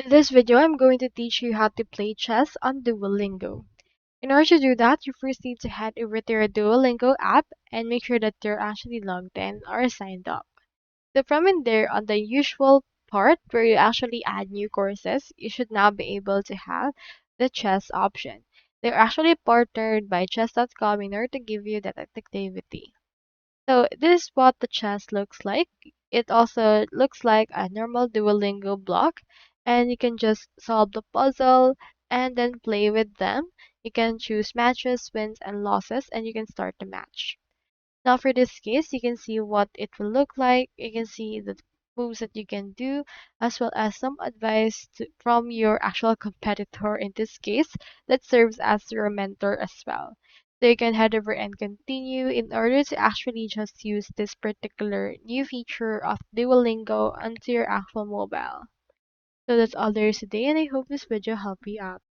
In this video, I'm going to teach you how to play chess on Duolingo. In order to do that, you first need to head over to your Duolingo app and make sure that you're actually logged in or signed up. So from in there, on the usual part where you actually add new courses, you should now be able to have the chess option. They're actually partnered by chess.com in order to give you that activity. So this is what the chess looks like. It also looks like a normal Duolingo block, and you can just solve the puzzle and then play with them. You can choose matches, wins, and losses, and you can start the match. Now for this case, you can see what it will look like. You can see the moves that you can do, as well as some advice from your actual competitor in this case that serves as your mentor as well. So you can head over and continue in order to actually just use this particular new feature of Duolingo onto your actual mobile. So that's all there is today, and I hope this video helped you out.